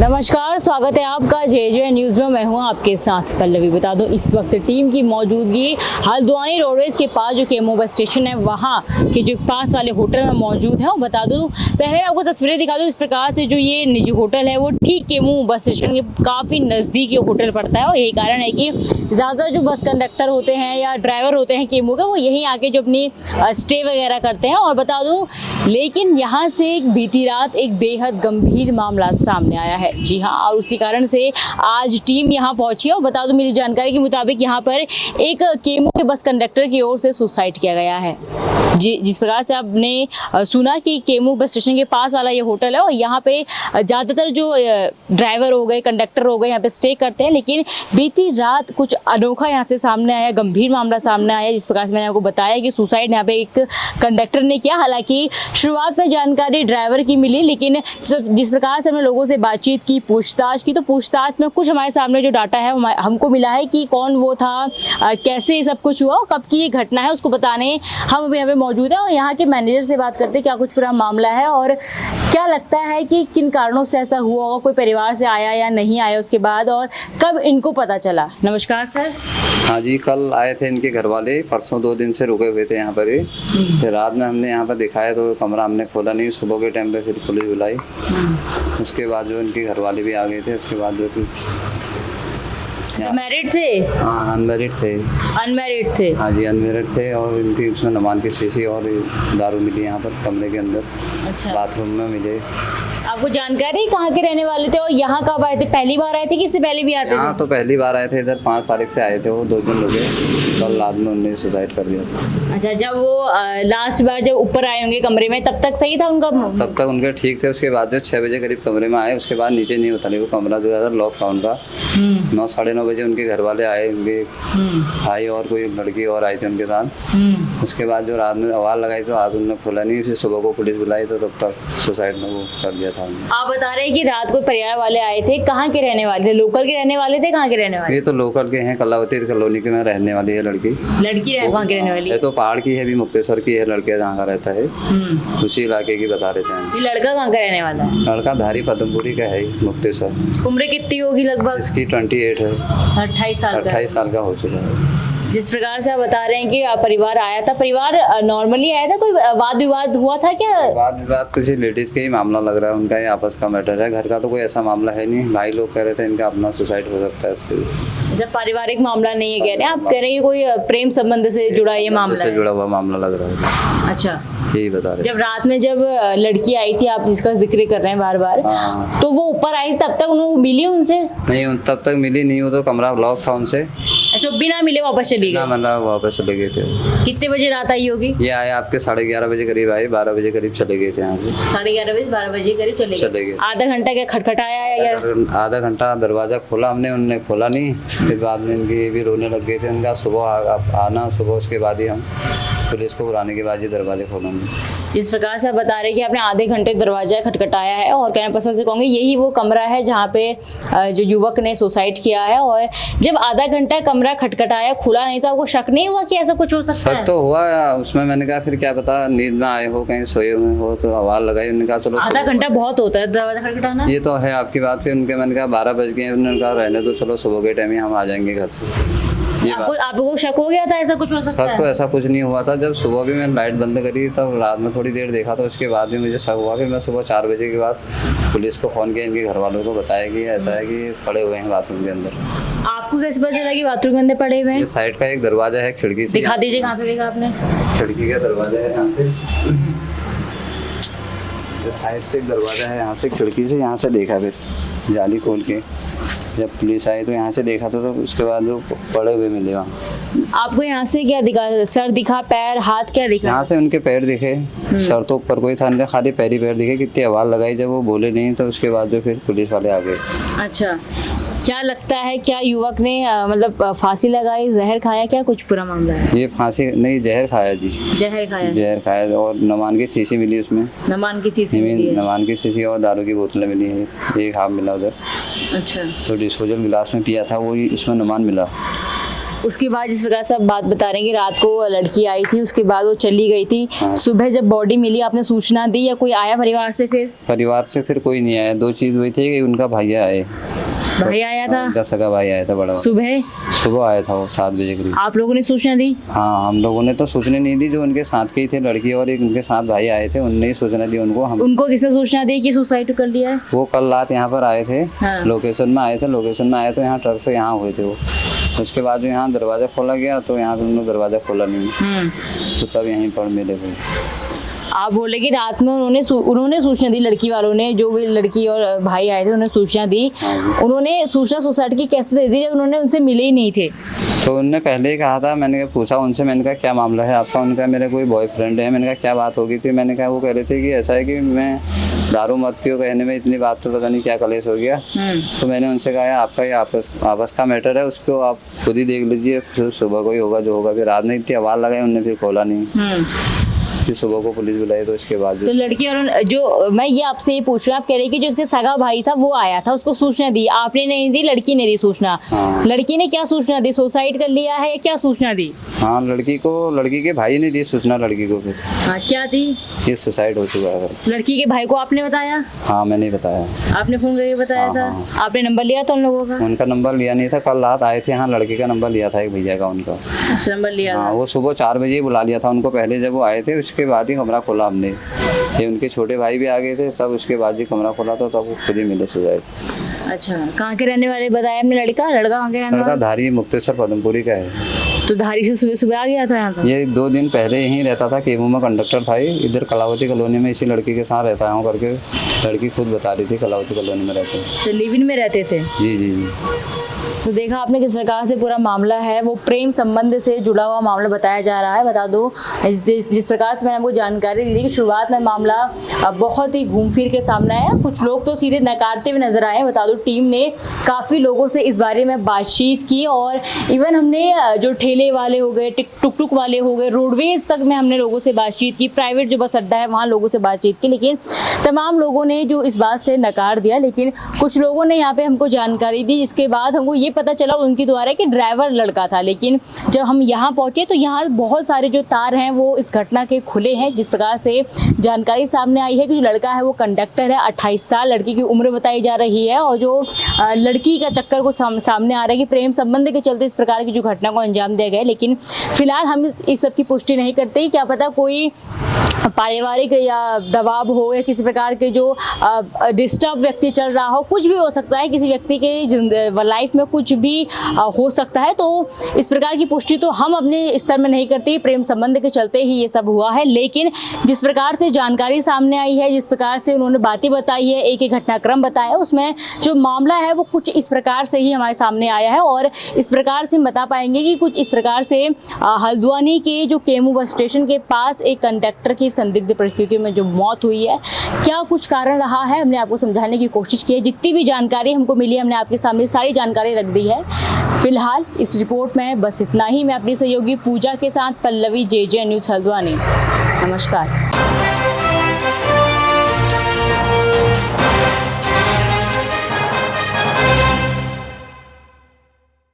नमस्कार, स्वागत है आपका जे न्यूज़ में। मैं हूं आपके साथ पल्लवी। बता दूं, इस वक्त टीम की मौजूदगी हल्द्वानी रोडवेज के पास जो केमो बस स्टेशन है वहां के जो पास वाले होटल में मौजूद है। और बता दूं, पहले आपको तस्वीरें दिखा दूं। इस प्रकार से जो ये निजी होटल है वो ठीक केमो बस स्टेशन के काफ़ी नज़दीक ये होटल पड़ता है। और यही कारण है कि ज़्यादा जो बस कंडक्टर होते हैं या ड्राइवर होते हैं केमो के, वो यहीं आके जो अपनी स्टे वगैरह करते हैं। और बता दूँ, लेकिन यहाँ से बीती रात एक बेहद गंभीर मामला सामने आया है। जी हाँ, और उसी कारण से आज टीम यहाँ पहुंची है। और बता दूं, मेरी जानकारी के मुताबिक यहाँ पर एक केमो के बस कंडक्टर की ओर से सुसाइड किया गया है। जिस प्रकार से आपने सुना कि केमो बस स्टेशन के पास वाला ये होटल है और यहाँ पे ज़्यादातर जो ड्राइवर हो गए, कंडक्टर हो गए, यहाँ पे स्टे करते हैं। लेकिन बीती रात कुछ अनोखा यहाँ से सामने आया, गंभीर मामला सामने आया। जिस प्रकार से मैंने आपको बताया कि सुसाइड यहाँ पे एक कंडक्टर ने किया। हालांकि शुरुआत में जानकारी ड्राइवर की मिली, लेकिन जिस प्रकार से हमने लोगों से बातचीत की, पूछताछ की, तो पूछताछ में कुछ हमारे सामने जो डाटा है हमको मिला है कि कौन वो था, कैसे सब कुछ हुआ, कब की ये घटना है, उसको बताने हम अभी यहाँ पे मौजूद है। और यहाँ के मैनेजर से बात करते हैं क्या कुछ पूरा मामला है और क्या लगता है कि किन कारणों से ऐसा हुआ होगा, कोई परिवार से आया या नहीं आया उसके बाद, और कब इनको पता चला। नमस्कार सर। हाँ जी, कल आए थे इनके घर वाले, परसों 2 दिन से रुके हुए थे यहाँ पर ही। फिर रात में हमने यहाँ पर दिखाया तो कमरा हमने खोला नहीं। सुबह के टाइम पे फिर पुलिस बुलाई। उसके बाद जो इनके घर वाले भी आ गए थे। उसके बाद जो कि मैरिड थे? हाँ, अनमैरिड थे। अनमैरिड थे? हाँ जी, अनमैरिड थे। और इनकी उसमें नमान की शीशी और दारू मिली यहाँ पर कमरे के अंदर। अच्छा। बाथरूम में मिले। आपको जानकारी कहाँ के रहने वाले थे और यहाँ कब आए थे? पहली बार आए थे कि इससे पहले भी आते थे? हाँ, तो पहली बार आए थे इधर। 5 तारीख से आए थे वो, 2 दिन रुके। कल रात में उन्होंने सुसाइड कर दिया था। अच्छा, जब वो लास्ट बार जब ऊपर आए होंगे कमरे में, तब तक सही था उनका? तब तक उनके ठीक थे। उसके बाद जो 6 बजे करीब कमरे में आए, उसके बाद नीचे नहीं उतरे। वो कमरा जो है लॉक था उनका। 9 साढ़े 9 बजे उनके घर वाले आए। उनके भाई और कोई लड़की और आई थी उनके साथ। उसके बाद जो रात में आवाज़ लगाई तो आज उन्होंने खोला नहीं। फिर सुबह को पुलिस बुलाई तो तब तक सुसाइड में वो कर दिया था। आप बता रहे हैं कि रात को परिवार वाले आए थे, कहाँ के रहने वाले थे? लोकल के रहने वाले थे? कहाँ के रहने वाले? ये तो लोकल के हैं, कलावती कॉलोनी के में रहने वाली है लड़की। वहाँ के रहने वाली है? तो पहाड़ की है, भी मुक्तेश्वर की है लड़के, जहाँ का रहता है उसी इलाके की बता रहे थे। ये लड़का कहाँ का रहने वाला है? लड़का धारी पद्मपुरी का है, मुक्तेश्वर। उम्र कितनी होगी लगभग? इसकी 28 है। 28 साल का? 28 साल का हो चुका है। जिस प्रकार से आप बता रहे हैं कि परिवार आया था, परिवार नॉर्मली आया था, कोई वाद विवाद हुआ था क्या? वाद विवाद किसी लेडीज के ही मामला लग रहा है, उनका ही आपस का मैटर है। घर का तो कोई ऐसा मामला है नहीं। भाई लोग कह रहे थे इनका अपना सुसाइड हो सकता है इसके। जब पारिवारिक मामला नहीं है कह रहे हैं आप, कह रहे हैं कोई प्रेम संबंध से जुड़ा ये मामला से जुड़ा हुआ मामला लग रहा है। अच्छा, यही बता रहे। जब रात में जब लड़की आई थी, आप जिसका जिक्र कर रहे हैं बार बार, तो वो ऊपर आई थी, तब तक उन्होंने मिली उनसे? नहीं, तब तक मिली नहीं। वो तो कमरा लॉक था उनसे। अच्छा, बिना मिले वापस चली गई? मतलब वापस चले गए थे। कितने बजे रात आई होगी? ये आए आपके 11:30 बजे करीब आए, 12 बजे करीब चले गए थे यहाँ से। 11:30 बजे 12 बजे करीब चले गए। आधा घंटा क्या खटखटाया या? आधा घंटा दरवाजा खोला हमने, उन्होंने खोला नहीं। फिर बाद में इनकी भी रोने लग गए थे। उनका सुबह आना, सुबह उसके बाद ही हम पुलिस को बुलाने के बाद ही दरवाजे खोलेंगे। जिस प्रकार से आप बता रहे हैं कि आपने आधे घंटे दरवाजा खटखटाया है, और कहना पसंद से कहूँगी यही वो कमरा है जहाँ पे जो युवक ने सुसाइड किया है। और जब आधा घंटा कमरा खटखटाया, खुला नहीं, तो आपको शक नहीं हुआ कि ऐसा कुछ हो सकता है? शक तो हुआ उसमें। मैंने कहा फिर क्या पता नींद में आए हो, कहीं सोए हुए हो, तो आवाज़ लगाई। उन्होंने कहा चलो। आधा घंटा बहुत होता है दरवाजा खटखटाना? ये तो है आपकी बात। फिर उनके मैंने कहा 12 बज गए। उन्होंने कहा रहने तो, चलो सुबह के टाइम ही हम आ जाएंगे घर से। आपको शक हो गया था ऐसा कुछ हो सकता है? शक तो ऐसा कुछ नहीं हुआ था। जब सुबह भी मैंने लाइट बंद करी तब रात में थोड़ी देर देखा, तो उसके बाद भी मुझे शक हुआ। फिर मैं सुबह 4 बजे के बाद पुलिस को फ़ोन किया, इनके घर वालों को बताया कि ऐसा है कि पड़े हुए हैं बाथरूम के अंदर। आपको कैसे पता चला कि बाथरूम के अंदर पड़े हुए हैं? ये साइड का एक दरवाजा है, खिड़की से। दिखा दीजिए, कहाँ से देखा आपने? खिड़की का दरवाजा है यहाँ से। साइड से एक दरवाजा है, यहाँ से खिड़की से, यहाँ से देखा। फिर जाली खोल के जब पुलिस आई तो यहाँ से देखा तो उसके बाद जो पड़े हुए मिले वहाँ। आपको यहाँ से क्या दिखा? सर दिखा, पैर, हाथ, क्या दिखा? यहाँ से उनके पैर दिखे। सर तो ऊपर कोई था नहीं, खाली पैर ही पैर दिखे। कितनी आवाज़ लगाई, जब वो बोले नहीं तो उसके बाद जो फिर पुलिस वाले आ गए। अच्छा, क्या लगता है क्या युवक ने मतलब फांसी लगाई, जहर खाया, क्या कुछ पूरा मामला है? ये फांसी नहीं, जहर खाया जी। जहर खाया? जहर खाया। और नमान की शीशी मिली उसमें। नमान की शीशी मिली है? नमान की शीशी और दारू की बोतलें मिली है। एक हाफ मिला उधर। अच्छा। तो डिस्पोजल गिलास में पिया था, वो उसमें नमान मिला। उसके बाद जिस प्रकार से आप बात बता रहे हैं कि रात को लड़की आई थी, उसके बाद वो चली गई थी, हाँ। सुबह जब बॉडी मिली आपने सूचना दी या कोई आया परिवार से? फिर परिवार से फिर कोई नहीं आया। दो चीज़ हुई थी कि उनका भैया आए, भाई आया था, उनका सगा भाई आया था बड़ा वाला। सुबह आया था वो 7 बजे करीब। आप लोगों ने सूचना दी? हाँ, हम लोगों ने तो सूचना नहीं दी, जो उनके साथ के ही थे लड़की और एक उनके साथ भाई आए थे, उनने ही सूचना दी उनको। हम उनको किसने सूचना दी कि सुसाइड कर लिया है? वो कल रात यहाँ पर आए थे, हाँ। लोकेशन में आए थे तो यहाँ ट्रक से यहाँ हुए थे वो। उसके बाद जो यहाँ दरवाज़ा खोला गया तो यहाँ पे उन्होंने दरवाज़ा खोला नहीं, तो तब यहीं पर मिले थे। आप बोले कि रात में उन्होंने सूचना दी, लड़की वालों ने, जो भी लड़की और भाई आए थे उन्होंने सूचना दी। उन्होंने सूचना सुसाइड की कैसे दे दी जब उन्होंने उनसे मिले ही नहीं थे? तो उन्होंने पहले ही कहा था, मैंने पूछा उनसे, मैंने कहा क्या मामला है आपका? उनका मेरा कोई बॉयफ्रेंड है। मैंने कहा क्या बात होगी थी? मैंने कहा वो कह रहे थे कि ऐसा है कि मैं दारू मत पियो, कहने में इतनी बात तो पता नहीं क्या कलेश हो गया। तो मैंने उनसे कहा आपका ये आपस का मैटर है, उसको आप खुद ही देख लीजिए, फिर सुबह को ही होगा जो होगा। फिर रात में इतनी आवाज़ लगाई, उनने फिर खोला नहीं। फिर सुबह को पुलिस बुलाई तो इसके बाद तो लड़की और जो मैं ये आपसे ये पूछ रहा हूँ, आप कह रहे हैं कि जो उसके सगा भाई था वो आया था, उसको सूचना दी, आपने नहीं दी, लड़की ने दी सूचना। हाँ। लड़की ने क्या सूचना दी? सुसाइड कर लिया है या क्या सूचना दी? हाँ, लड़की के भाई ने दी सूचना लड़की को। फिर हाँ, क्या दी? ये सुसाइड हो चुका है। लड़की के भाई को आपने बताया? हाँ, मैंने बताया। आपने फोन करके बताया हाँ, था? हाँ। आपने नंबर लिया था उन लोगों का? उनका नंबर लिया नहीं था, कल रात आए थे यहाँ, लड़के का नंबर लिया था एक भैया का उनका। अच्छा, नंबर लिया हाँ, था। वो सुबह 4 बजे ही बुला लिया था उनको, पहले जब वो आए थे उसके बाद ही कमरा खोला हमने। ये उनके छोटे भाई भी आ गए थे, तब उसके बाद ही कमरा खोला था, तब वो खुद ही मिले सुसाइड। अच्छा, कहाँ के रहने वाले बताया आपने? लड़का कहाँ के रहने लड़का वाला? धारी मुक्तेश्वर पदमपुरी का है। तो धारी से सुबह सुबह आ गया था यहाँ पर? ये 2 दिन पहले यहीं रहता था, केमू में कंडक्टर था, इधर कलावती कॉलोनी में इसी लड़की के साथ रहता हूँ करके लड़की खुद बता रही थी, कलावती कॉलोनी में रहते। तो लिव इन में रहते थे? जी। तो देखा आपने किस प्रकार से पूरा मामला है वो प्रेम संबंध से जुड़ा हुआ मामला बताया जा रहा है। बता दो जिस प्रकार से मैंने आपको जानकारी दी कि शुरुआत में मामला बहुत ही घूम फिर के सामने आया, कुछ लोग तो सीधे नकारते हुए नजर आए। बता दो टीम ने काफ़ी लोगों से इस बारे में बातचीत की और इवन हमने जो ठेले वाले हो गए, टुक टुक वाले हो गए, रोडवेज तक में हमने लोगों से बातचीत की, प्राइवेट जो बस अड्डा है वहाँ लोगों से बातचीत की, लेकिन तमाम लोगों ने जो इस बात से नकार दिया। लेकिन कुछ लोगों ने यहाँ पे हमको जानकारी दी, जिसके बाद हमको ये पता चला उनके द्वारा कि ड्राइवर लड़का था। लेकिन जब हम यहाँ पहुँचे तो यहाँ बहुत सारे जो तार हैं वो इस घटना के खुले हैं। जिस प्रकार से जानकारी सामने आई है कि जो लड़का है वो कंडक्टर है, 28 साल लड़की की उम्र बताई जा रही है, और जो लड़की का चक्कर को सामने आ रहा है कि प्रेम संबंध के चलते इस प्रकार की जो घटना को अंजाम दिया गया। लेकिन फिलहाल हम इस सब की पुष्टि नहीं करते, क्या पता कोई पारिवारिक या दबाव हो या किसी प्रकार के जो डिस्टर्ब व्यक्ति चल रहा हो, कुछ भी हो सकता है, किसी व्यक्ति के लाइफ में कुछ भी हो सकता है। तो इस प्रकार की पुष्टि तो हम अपने स्तर में नहीं करते, प्रेम संबंध के चलते ही ये सब हुआ है। लेकिन जिस प्रकार से जानकारी सामने आई है, जिस प्रकार से उन्होंने बातें बताई है, एक घटनाक्रम बताया, उसमें जो मामला है वो कुछ इस प्रकार से ही हमारे सामने आया है। और इस प्रकार से हम बता पाएंगे कि कुछ इस प्रकार से हल्द्वानी के जो केमू बस स्टेशन के पास एक कंडक्टर की संदिग्ध परिस्थितियों में जो मौत हुई है, क्या कुछ कारण रहा है, हमने आपको समझाने की कोशिश की है। जितनी भी जानकारी हमको मिली है हमने आपके सामने सारी जानकारी रख दी है। फिलहाल इस रिपोर्ट में बस इतना ही। मैं अपनी सहयोगी पूजा के साथ पल्लवी, JJ न्यूज़ हल्द्वानी। नमस्कार।